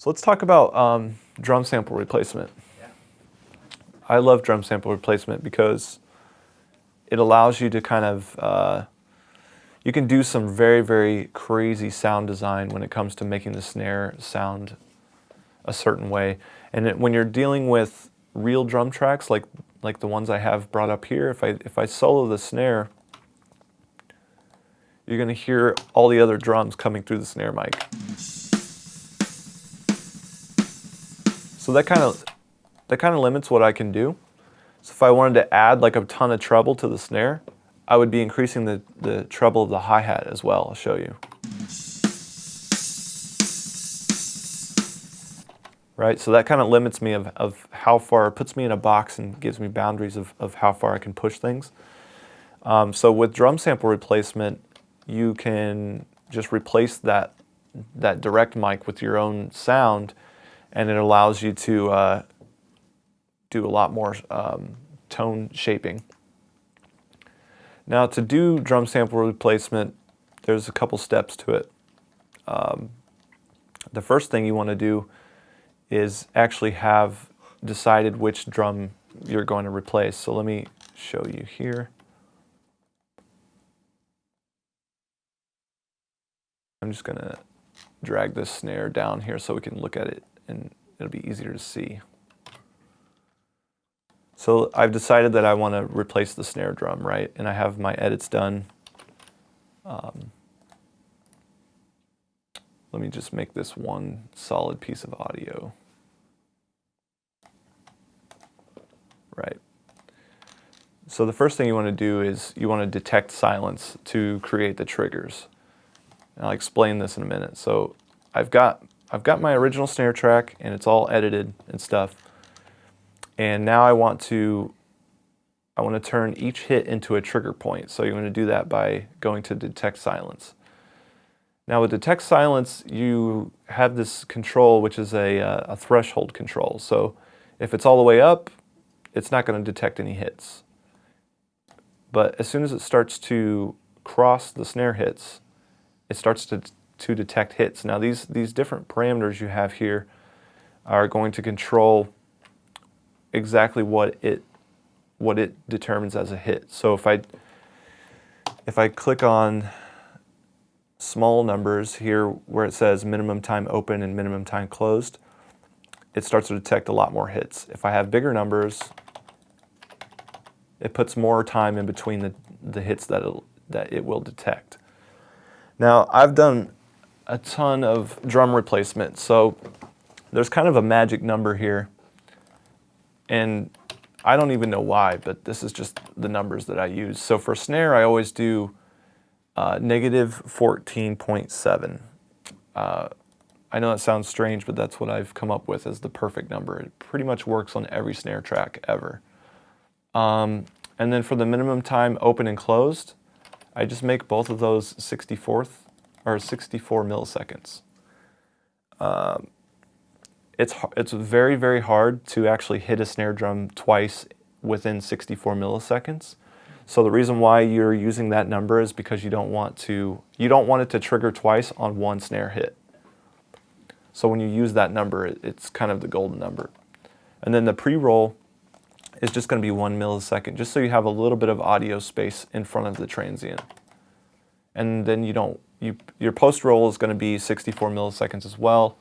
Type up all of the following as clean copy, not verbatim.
So let's talk about drum sample replacement. Yeah. I love drum sample replacement because it allows you to kind of, you can do some very, very crazy sound design when it comes to making the snare sound a certain way. And when you're dealing with real drum tracks like the ones I have brought up here, if I solo the snare, you're going to hear all the other drums coming through the snare mic. So that kind of limits what I can do. So if I wanted to add like a ton of treble to the snare, I would be increasing the treble of the hi-hat as well. I'll show you. Right, so that kind of limits me of how far, puts me in a box and gives me boundaries of how far I can push things. So with drum sample replacement, you can just replace that direct mic with your own sound, and it allows you to do a lot more tone shaping. Now, to do drum sample replacement, there's a couple steps to it. The first thing you want to do is actually have decided which drum you're going to replace. So let me show you here. I'm just going to drag this snare down here so we can look at it and it'll be easier to see. So I've decided that I want to replace the snare drum, right? And I have my edits done. Let me just make this one solid piece of audio. Right. So the first thing you want to do is you want to detect silence to create the triggers. And I'll explain this in a minute. So I've got my original snare track and it's all edited and stuff. And now I want to turn each hit into a trigger point. So you want to do that by going to detect silence. Now with detect silence, you have this control which is a threshold control. So if it's all the way up, it's not going to detect any hits. But as soon as it starts to cross the snare hits, it starts to detect hits. Now these different parameters you have here are going to control exactly what it determines as a hit. So if I click on small numbers here where it says minimum time open and minimum time closed, it starts to detect a lot more hits. If I have bigger numbers, it puts more time in between the hits that it will detect. Now, I've done a ton of drum replacement, so there's kind of a magic number here, and I don't even know why, but this is just the numbers that I use. So for snare, I always do negative 14.7. I know that sounds strange, but that's what I've come up with as the perfect number. It pretty much works on every snare track ever. And then for the minimum time open and closed, I just make both of those 64 milliseconds. It's very, very hard to actually hit a snare drum twice within 64 milliseconds. So the reason why you're using that number is because you don't want it to trigger twice on one snare hit. So when you use that number, it's kind of the golden number. And then the pre-roll is just going to be 1 millisecond, just so you have a little bit of audio space in front of the transient. And then your post-roll is going to be 64 milliseconds as well,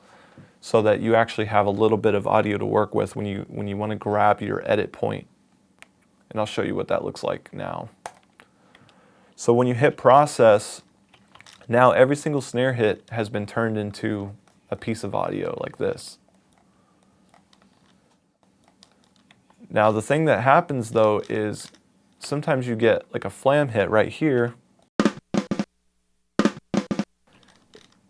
so that you actually have a little bit of audio to work with when you want to grab your edit point. And I'll show you what that looks like now. So when you hit process, now every single snare hit has been turned into a piece of audio like this. Now the thing that happens though is sometimes you get like a flam hit right here.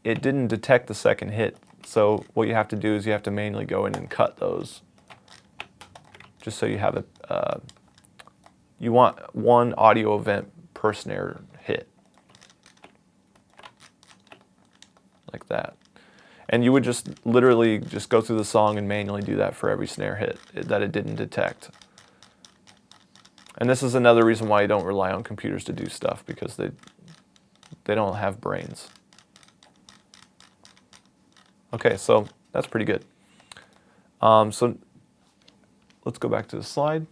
It didn't detect the second hit. So what you have to do is you have to manually go in and cut those. Just so you have you want one audio event per snare hit. Like that. And you would just literally just go through the song and manually do that for every snare hit that it didn't detect. And this is another reason why you don't rely on computers to do stuff, because they don't have brains. Okay, so That's pretty good. So let's go back to the slide.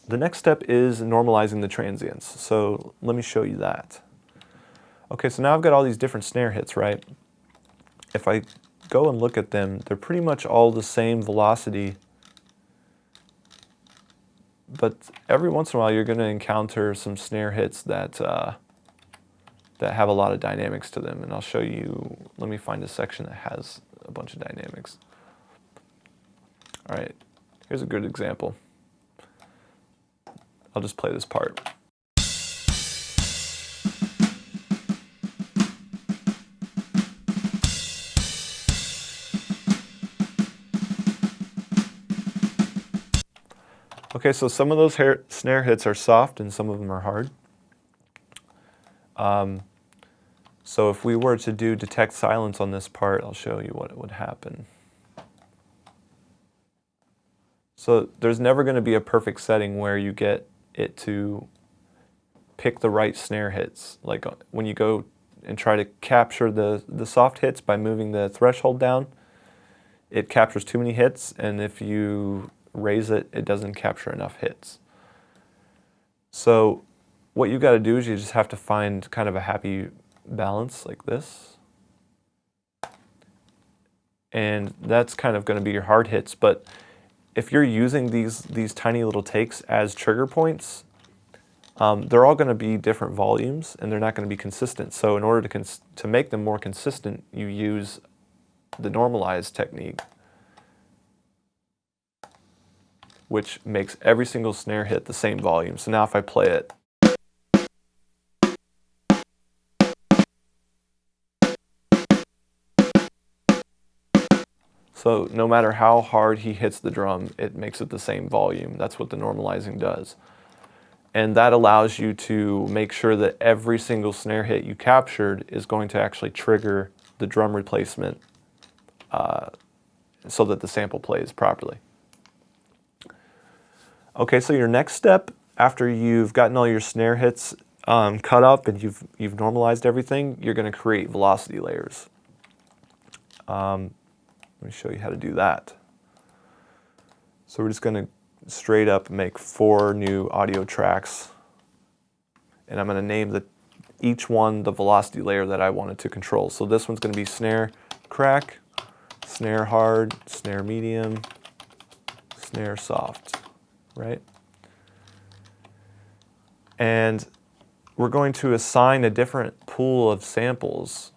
The next step is normalizing the transients. So let me show you that. Okay, so now I've got all these different snare hits, right? If I go and look at them, they're pretty much all the same velocity, but every once in a while you're going to encounter some snare hits that that have a lot of dynamics to them, and I'll show you. Let me find a section that has a bunch of dynamics. All right, here's a good example. I'll just play this part. Okay, so some of those snare hits are soft and some of them are hard. So if we were to do detect silence on this part, I'll show you what would happen. So there's never going to be a perfect setting where you get it to pick the right snare hits. Like when you go and try to capture the soft hits by moving the threshold down, it captures too many hits, and if you raise it, it doesn't capture enough hits. So what you've got to do is you just have to find kind of a happy balance like this. And that's kind of going to be your hard hits, but if you're using these tiny little takes as trigger points, they're all going to be different volumes and they're not going to be consistent. So in order to make them more consistent, you use the normalized technique, which makes every single snare hit the same volume. So now if I play it, so no matter how hard he hits the drum, it makes it the same volume. That's what the normalizing does. And that allows you to make sure that every single snare hit you captured is going to actually trigger the drum replacement so that the sample plays properly. Okay, so your next step after you've gotten all your snare hits cut up and you've normalized everything, you're going to create velocity layers. Let me show you how to do that. So we're just going to straight up make 4 new audio tracks, and I'm going to name each one the velocity layer that I wanted to control. So this one's going to be snare crack, snare hard, snare medium, snare soft, right? And we're going to assign a different pool of samples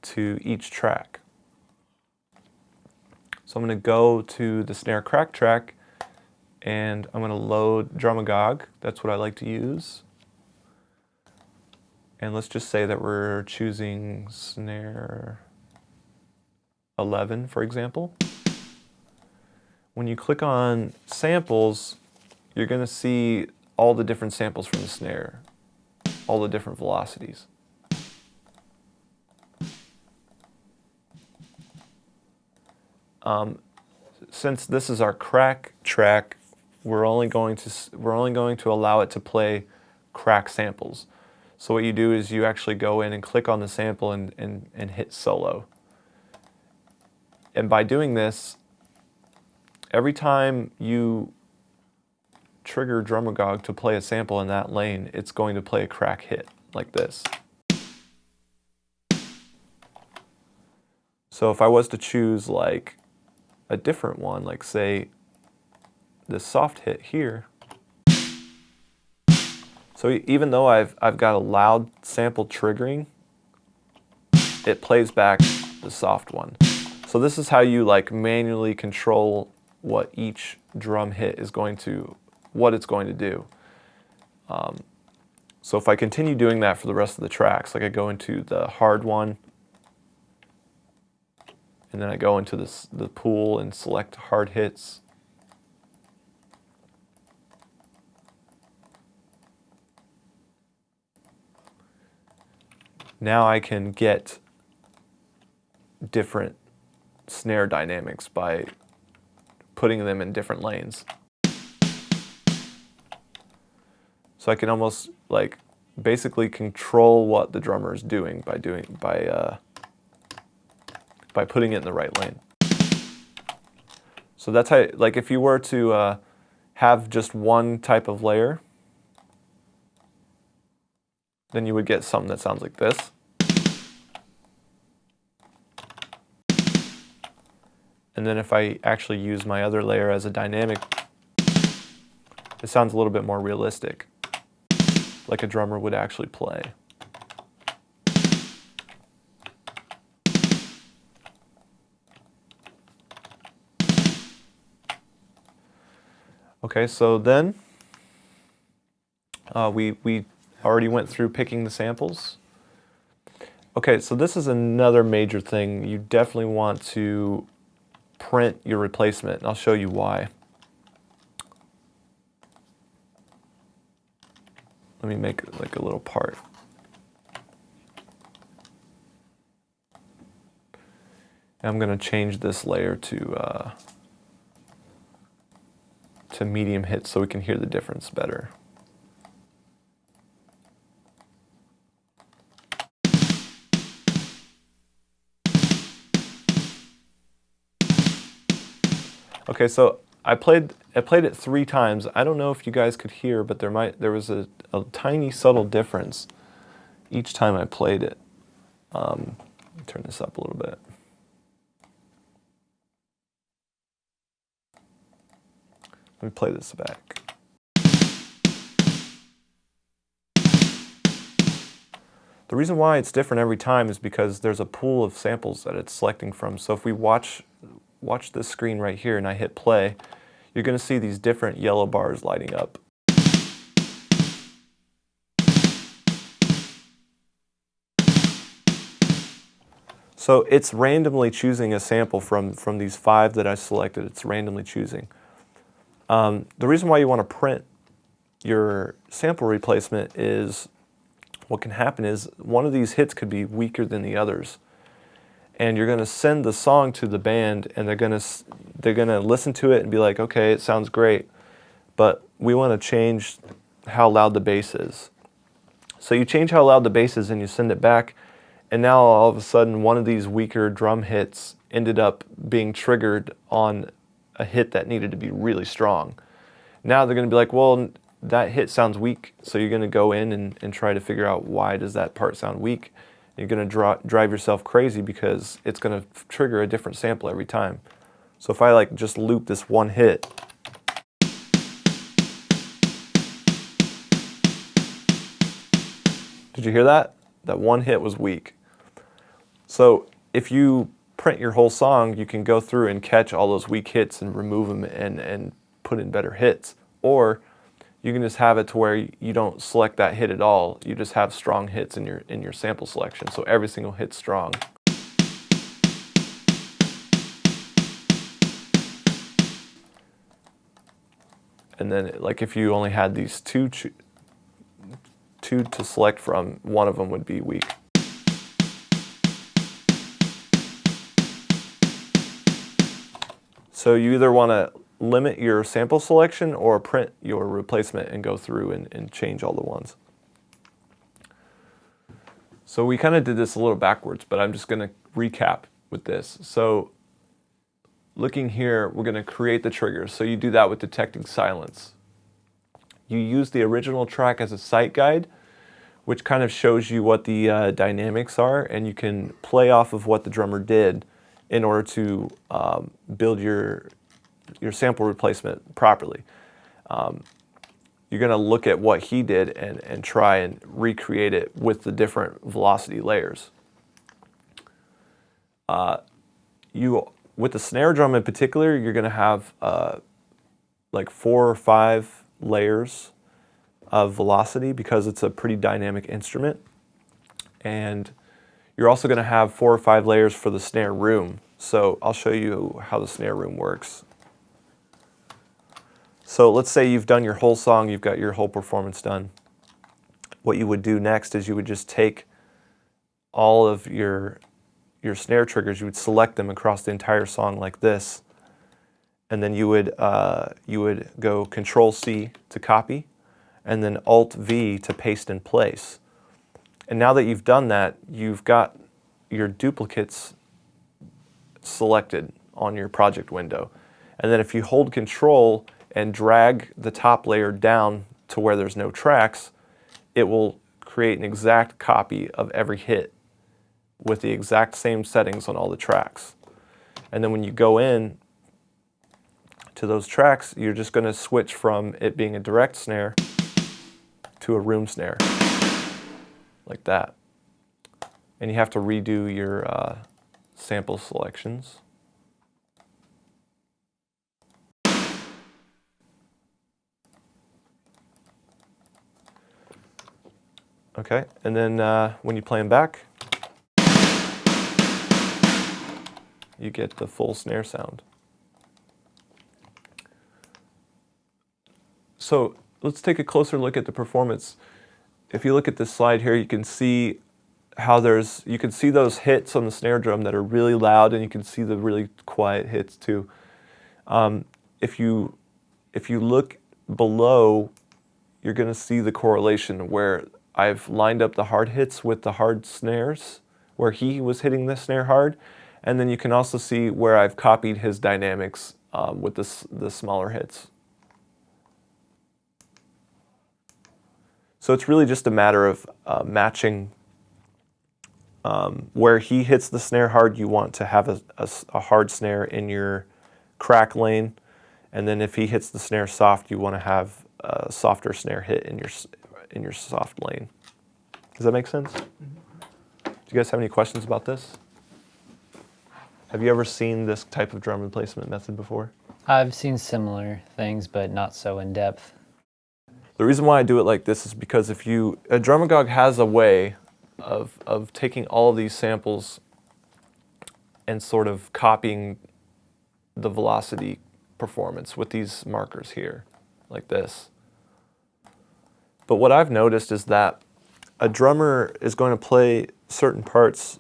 to each track. So I'm going to go to the snare crack track and I'm going to load Drumagog. That's what I like to use. And let's just say that we're choosing snare 11, for example. When you click on samples, you're going to see all the different samples from the snare, all the different velocities. Since this is our crack track, we're only going to allow it to play crack samples. So what you do is you actually go in and click on the sample and hit solo. And by doing this, every time you trigger Drumagog to play a sample in that lane, it's going to play a crack hit like this. So if I was to choose like a different one, like say this soft hit here, so even though I've got a loud sample triggering, it plays back the soft one. So this is how you like manually control what each drum hit is going to, what it's going to do. So if I continue doing that for the rest of the tracks, like I go into the hard one, and then I go into the pool and select hard hits. Now I can get different snare dynamics by putting them in different lanes. So I can almost like basically control what the drummer is doing by by putting it in the right lane. So that's how, like if you were to have just one type of layer, then you would get something that sounds like this. And then if I actually use my other layer as a dynamic, it sounds a little bit more realistic, like a drummer would actually play. Okay, so then we already went through picking the samples. Okay, so this is another major thing. You definitely want to print your replacement, and I'll show you why. Let me make like a little part. I'm going to change this layer to medium hits so we can hear the difference better. Okay, so I played it 3 times. I don't know if you guys could hear, but there was a tiny subtle difference each time I played it. Let me turn this up a little bit. Let me play this back. The reason why it's different every time is because there's a pool of samples that it's selecting from. So if we watch this screen right here and I hit play, you're going to see these different yellow bars lighting up. So it's randomly choosing a sample from these 5 that I selected. It's randomly choosing. The reason why you want to print your sample replacement is what can happen is one of these hits could be weaker than the others. And you're going to send the song to the band, and they're going to listen to it and be like, okay, it sounds great, but we want to change how loud the bass is. So you change how loud the bass is and you send it back, and now all of a sudden one of these weaker drum hits ended up being triggered on a hit that needed to be really strong. Now they're going to be like, well, that hit sounds weak, so you're going to go in and try to figure out why does that part sound weak. You're going to drive yourself crazy because it's going to trigger a different sample every time. So if I like just loop this one hit, did you hear that? That one hit was weak. So if you print your whole song, you can go through and catch all those weak hits and remove them and put in better hits. Or you can just have it to where you don't select that hit at all. You just have strong hits in your sample selection. So every single hit's strong. And then like if you only had these two to select from, one of them would be weak. So you either want to limit your sample selection or print your replacement and go through and change all the ones. So we kind of did this a little backwards, but I'm just going to recap with this. So looking here, we're going to create the triggers. So you do that with detecting silence. You use the original track as a sight guide, which kind of shows you what the dynamics are, and you can play off of what the drummer did in order to build your sample replacement properly. You're going to look at what he did and try and recreate it with the different velocity layers. With the snare drum in particular, you're going to have like 4 or 5 layers of velocity because it's a pretty dynamic instrument. And you're also going to have 4 or 5 layers for the snare room. So I'll show you how the snare room works. So let's say you've done your whole song, you've got your whole performance done. What you would do next is you would just take all of your snare triggers, you would select them across the entire song like this, and then you would go Control-C to copy, and then Alt-V to paste in place. And now that you've done that, you've got your duplicates selected on your project window. And then if you hold Control and drag the top layer down to where there's no tracks, it will create an exact copy of every hit with the exact same settings on all the tracks. And then when you go in to those tracks, you're just going to switch from it being a direct snare to a room snare, like that. And you have to redo your sample selections. Okay, and then when you play them back, you get the full snare sound. So let's take a closer look at the performance. If you look at this slide here, you can see how you can see those hits on the snare drum that are really loud, and you can see the really quiet hits too. If you look below, you're going to see the correlation where I've lined up the hard hits with the hard snares, where he was hitting the snare hard, and then you can also see where I've copied his dynamics with the smaller hits. So it's really just a matter of matching where he hits the snare hard. You want to have a hard snare in your crack lane, and then if he hits the snare soft, you want to have a softer snare hit in your soft lane. Does that make sense? Do you guys have any questions about this? Have you ever seen this type of drum replacement method before? I've seen similar things, but not so in depth. The reason why I do it like this is because a Drumagog has a way of taking all of these samples and sort of copying the velocity performance with these markers here, like this. But what I've noticed is that a drummer is going to play certain parts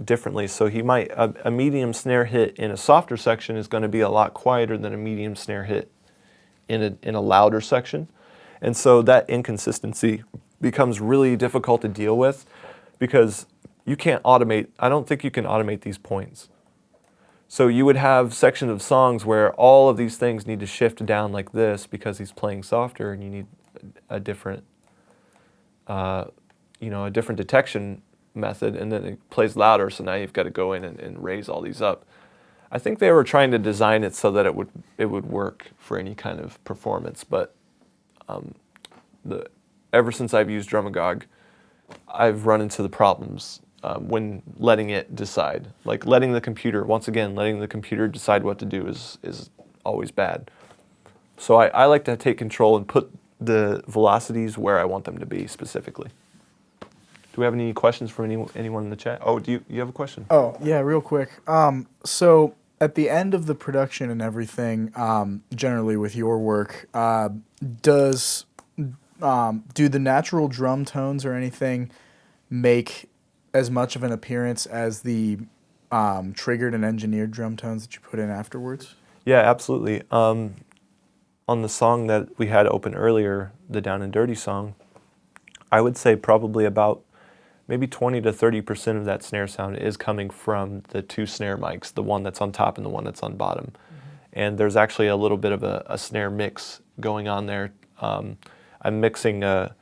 differently. So he might, a medium snare hit in a softer section is going to be a lot quieter than a medium snare hit in a louder section. And so that inconsistency becomes really difficult to deal with because you can't automate, I don't think you can automate these points. So you would have sections of songs where all of these things need to shift down like this because he's playing softer, and you need a different, a different detection method, and then it plays louder, so now you've got to go in and raise all these up. I think they were trying to design it so that it would work for any kind of performance, but ever since I've used Drumagog, I've run into the problems when letting it decide. Like letting the computer decide what to do is always bad. So I like to take control and put the velocities where I want them to be specifically. Do we have any questions from anyone in the chat? Oh, do you have a question? Oh, yeah, real quick. So at the end of the production and everything, generally with your work, do the natural drum tones or anything make as much of an appearance as the triggered and engineered drum tones that you put in afterwards? Yeah, absolutely. On the song that we had open earlier, the Down and Dirty song, I would say probably about maybe 20 to 30% of that snare sound is coming from the two snare mics, the one that's on top and the one that's on bottom. Mm-hmm. And there's actually a little bit of a snare mix going on there. I'm mixing a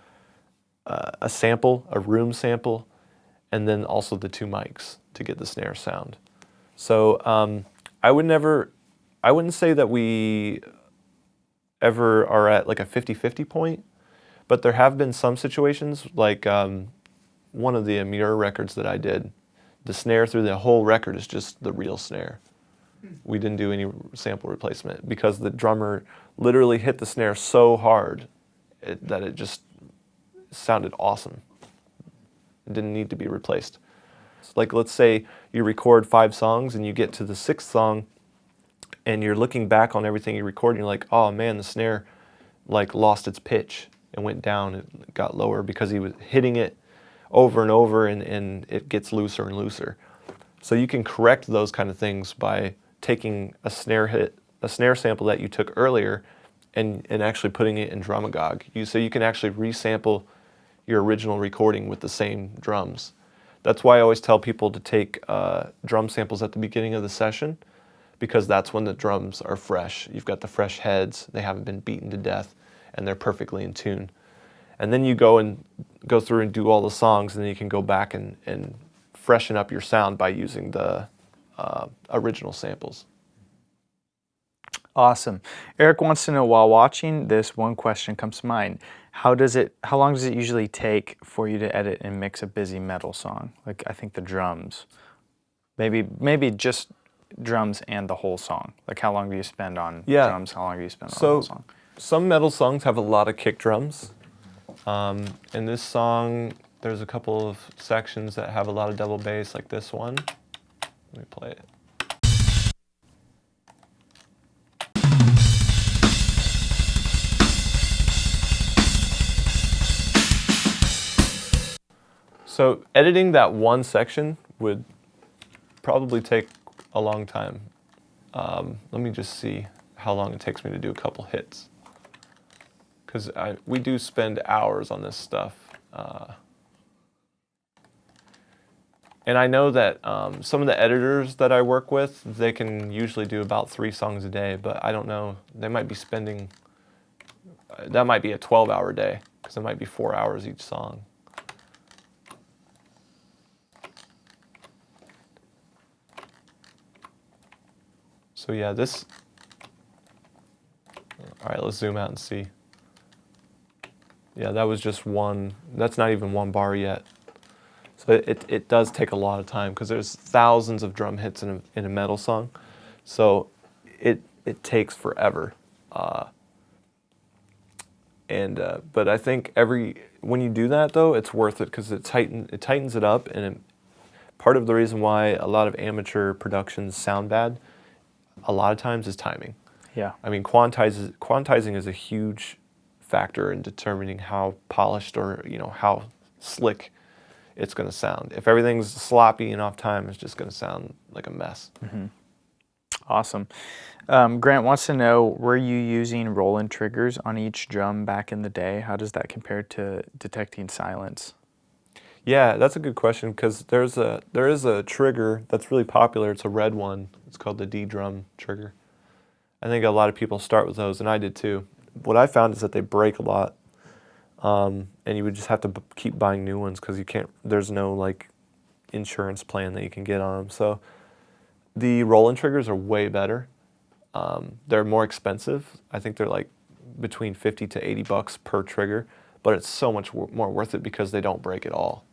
sample, a room sample, and then also the two mics to get the snare sound. So I wouldn't say that we ever are at like a 50-50 point, but there have been some situations like one of the Amir records that I did, the snare through the whole record is just the real snare. We didn't do any sample replacement because the drummer literally hit the snare so hard that it just sounded awesome. It didn't need to be replaced. Like let's say you record 5 songs and you get to the 6th song and you're looking back on everything you recorded and you're like, oh man, the snare like lost its pitch and went down, it got lower because he was hitting it over and over and it gets looser and looser. So you can correct those kind of things by taking a snare sample that you took earlier and actually putting it in Drumagog. So you can actually resample your original recording with the same drums. That's why I always tell people to take drum samples at the beginning of the session, because that's when the drums are fresh. You've got the fresh heads, they haven't been beaten to death, and they're perfectly in tune. And then you go through and do all the songs, and then you can go back and freshen up your sound by using the original samples. Awesome. Eric wants to know, while watching this, one question comes to mind. How long does it usually take for you to edit and mix a busy metal song? Like, I think the drums. Maybe just drums and the whole song. Like, how long do you spend on drums? How long do you spend on the whole song? Some metal songs have a lot of kick drums. In this song, there's a couple of sections that have a lot of double bass, like this one. Let me play it. So editing that one section would probably take a long time. Let me just see how long it takes me to do a couple hits. Because we do spend hours on this stuff. And I know that some of the editors that I work with, they can usually do about 3 songs a day, but I don't know, they might be spending, that might be a 12-hour day, because it might be 4 hours each song. So yeah, all right, let's zoom out and see. Yeah, that was just one, that's not even one bar yet. So it does take a lot of time, because there's thousands of drum hits in a metal song. So it takes forever. But I think when you do that though, it's worth it, because it tightens it up, and part of the reason why a lot of amateur productions sound bad a lot of times is timing. Yeah. I mean, quantizing is a huge factor in determining how polished or how slick it's going to sound. If everything's sloppy and off time, it's just going to sound like a mess. Mm-hmm. Awesome. Grant wants to know, were you using roll-in triggers on each drum back in the day? How does that compare to detecting silence? Yeah, that's a good question, because there is a trigger that's really popular. It's a red one. It's called the D drum trigger. I think a lot of people start with those, and I did too. What I found is that they break a lot, and you would just have to keep buying new ones, because there's no like insurance plan that you can get on them. So the roll-in triggers are way better. They're more expensive. I think they're like between $50 to $80 per trigger, but it's so much more worth it because they don't break at all.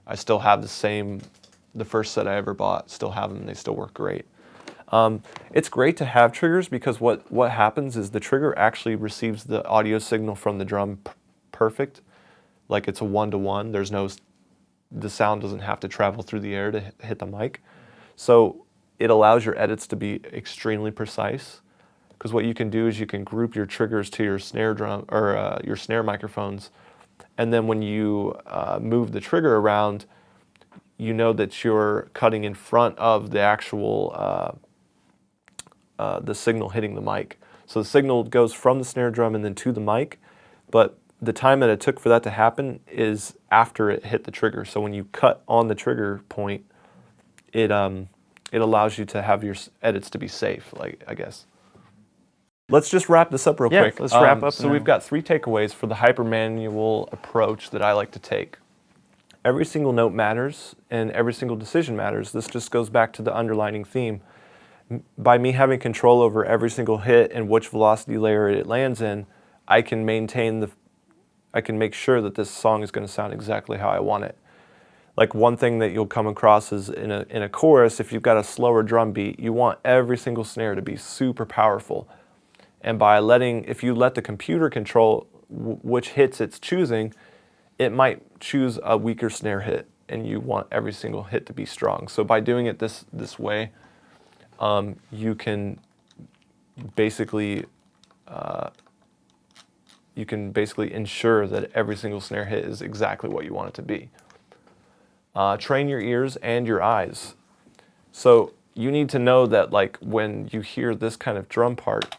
I still have the first set I ever bought, still have them, and they still work great. It's great to have triggers, because what happens is the trigger actually receives the audio signal from the drum perfect, like it's a 1-to-1. The sound doesn't have to travel through the air to hit the mic. So it allows your edits to be extremely precise, because what you can do is you can group your triggers to your snare drum or your snare microphones, and then when you move the trigger around, you know that you're cutting in front of the actual the signal hitting the mic. So the signal goes from the snare drum and then to the mic, but the time that it took for that to happen is after it hit the trigger. So when you cut on the trigger point, it allows you to have your edits to be safe, like, I guess. Let's just wrap this up real quick. Let's wrap up. So we've got 3 takeaways for the hyper-manual approach that I like to take. Every single note matters, and every single decision matters. This just goes back to the underlining theme. By me having control over every single hit and which velocity layer it lands in, I can make sure that this song is going to sound exactly how I want it. Like, one thing that you'll come across is in a chorus, if you've got a slower drum beat, you want every single snare to be super powerful. And if you let the computer control which hits it's choosing, it might choose a weaker snare hit, and you want every single hit to be strong. So by doing it this way, you can basically ensure that every single snare hit is exactly what you want it to be. Train your ears and your eyes. So you need to know that, like, when you hear this kind of drum part,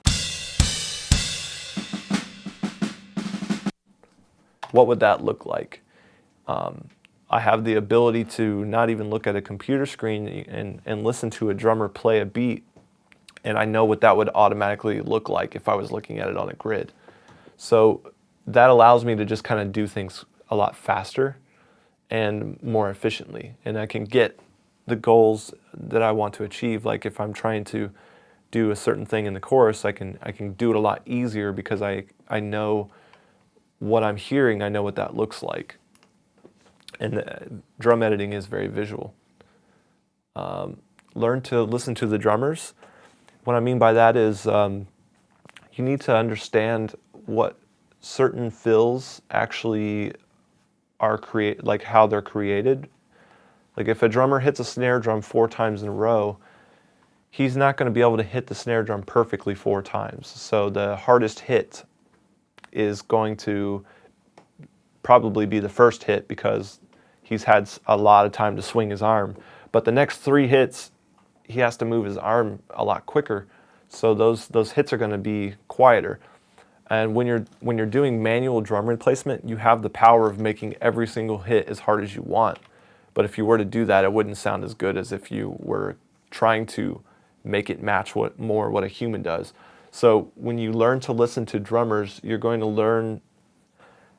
what would that look like? I have the ability to not even look at a computer screen and listen to a drummer play a beat, and I know what that would automatically look like if I was looking at it on a grid. So that allows me to just kind of do things a lot faster and more efficiently, and I can get the goals that I want to achieve. Like if I'm trying to do a certain thing in the chorus, I can do it a lot easier because I know what I'm hearing, I know what that looks like. And drum editing is very visual. Learn to listen to the drummers. What I mean by that is you need to understand what certain fills actually are like how they're created. Like if a drummer hits a snare drum 4 times in a row, he's not going to be able to hit the snare drum perfectly 4 times. So the hardest hit is going to probably be the first hit because he's had a lot of time to swing his arm. But the next 3 hits, he has to move his arm a lot quicker. So those hits are going to be quieter. And when you're doing manual drum replacement, you have the power of making every single hit as hard as you want. But if you were to do that, it wouldn't sound as good as if you were trying to make it match what a human does. So when you learn to listen to drummers, you're going to learn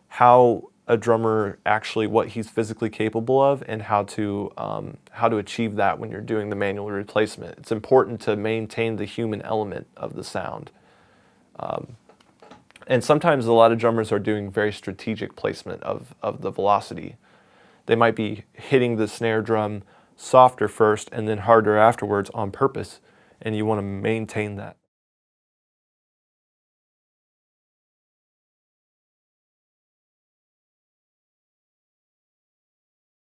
how a drummer actually, what he's physically capable of, and how to achieve that when you're doing the manual replacement. It's important to maintain the human element of the sound. And sometimes a lot of drummers are doing very strategic placement of the velocity. They might be hitting the snare drum softer first and then harder afterwards on purpose, and you want to maintain that.